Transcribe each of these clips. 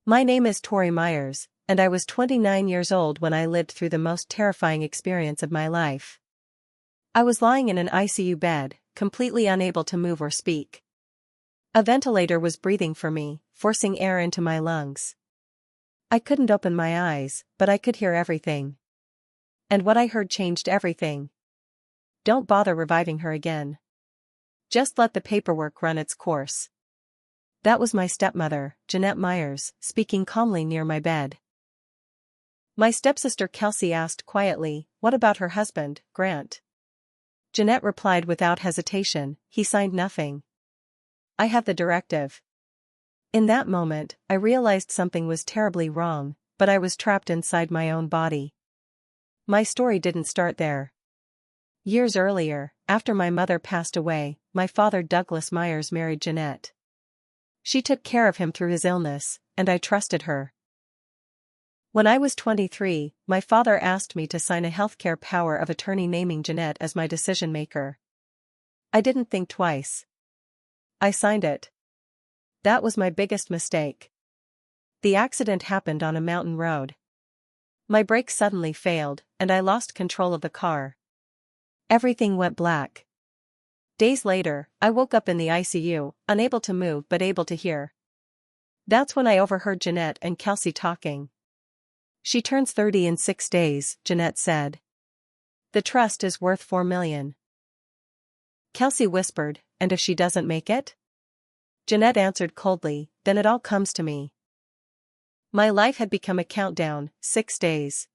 My name is Tori Myers, and I was 29 years old when I lived through the most terrifying experience of my life. I was lying in an ICU bed, completely unable to move or speak. A ventilator was breathing for me, forcing air into my lungs. I couldn't open my eyes, but I could hear everything. And what I heard changed everything. Don't bother reviving her again. Just let the paperwork run its course. That was my stepmother, Jeanette Myers, speaking calmly near my bed. My stepsister Kelsey asked quietly, "What about her husband, Grant?" Jeanette replied without hesitation, "He signed nothing. I have the directive." In that moment, I realized something was terribly wrong, but I was trapped inside my own body. My story didn't start there. Years earlier, after my mother passed away, my father Douglas Myers married Jeanette. She took care of him through his illness, and I trusted her. When I was 23, my father asked me to sign a healthcare power of attorney naming Jeanette as my decision-maker. I didn't think twice. I signed it. That was my biggest mistake. The accident happened on a mountain road. My brakes suddenly failed, and I lost control of the car. Everything went black. Days later, I woke up in the ICU, unable to move but able to hear. That's when I overheard Jeanette and Kelsey talking. "She turns 30 in 6 days, Jeanette said. The trust is worth $4 million. Kelsey whispered, "And if she doesn't make it?" Jeanette answered coldly, "Then it all comes to me." My life had become a countdown, 6 days.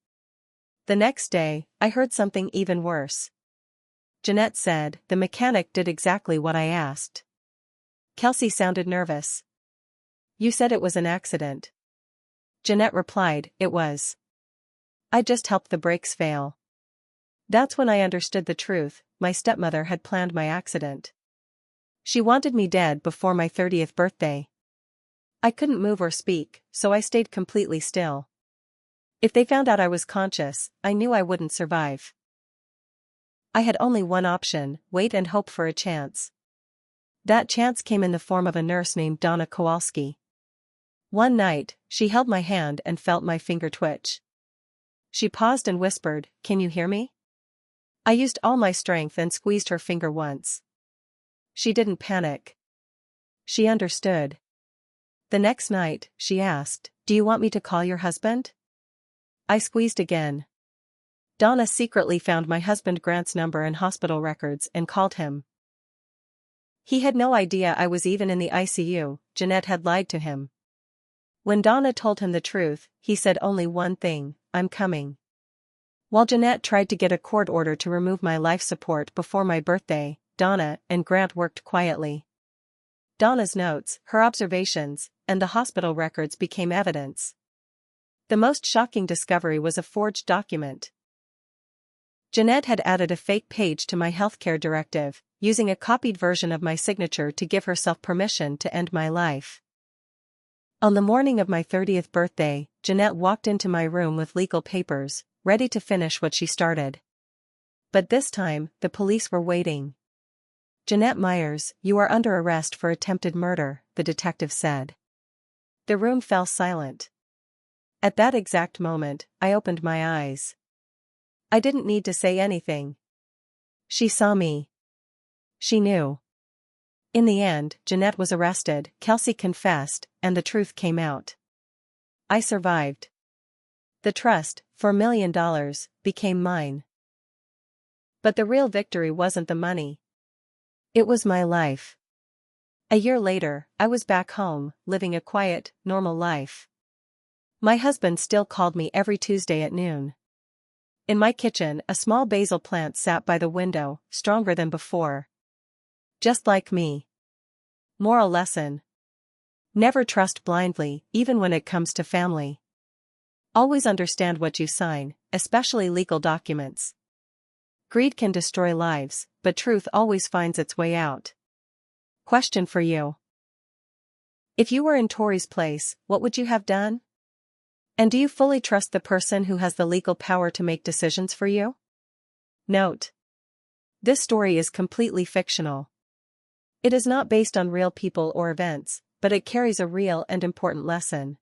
The next day, I heard something even worse. Jeanette said, "The mechanic did exactly what I asked." Kelsey sounded nervous. "You said it was an accident." Jeanette replied, "It was. I just helped the brakes fail." That's when I understood the truth. My stepmother had planned my accident. She wanted me dead before my 30th birthday. I couldn't move or speak, so I stayed completely still. If they found out I was conscious, I knew I wouldn't survive. I had only one option: wait and hope for a chance. That chance came in the form of a nurse named Donna Kowalski. One night, she held my hand and felt my finger twitch. She paused and whispered, "Can you hear me?" I used all my strength and squeezed her finger once. She didn't panic. She understood. The next night, she asked, "Do you want me to call your husband?" I squeezed again. Donna secretly found my husband Grant's number in hospital records and called him. He had no idea I was even in the ICU. Jeanette had lied to him. When Donna told him the truth, he said only one thing: "I'm coming." While Jeanette tried to get a court order to remove my life support before my birthday, Donna and Grant worked quietly. Donna's notes, her observations, and the hospital records became evidence. The most shocking discovery was a forged document. Jeanette had added a fake page to my healthcare directive, using a copied version of my signature to give herself permission to end my life. On the morning of my 30th birthday, Jeanette walked into my room with legal papers, ready to finish what she started. But this time, the police were waiting. "Jeanette Myers, you are under arrest for attempted murder," the detective said. The room fell silent. At that exact moment, I opened my eyes. I didn't need to say anything. She saw me. She knew. In the end, Jeanette was arrested, Kelsey confessed, and the truth came out. I survived. The trust, $4 million, became mine. But the real victory wasn't the money. It was my life. A year later, I was back home, living a quiet, normal life. My husband still called me every Tuesday at noon. In my kitchen, a small basil plant sat by the window, stronger than before. Just like me. Moral lesson: never trust blindly, even when it comes to family. Always understand what you sign, especially legal documents. Greed can destroy lives, but truth always finds its way out. Question for you: if you were in Tori's place, what would you have done? And do you fully trust the person who has the legal power to make decisions for you? Note: this story is completely fictional. It is not based on real people or events, but it carries a real and important lesson.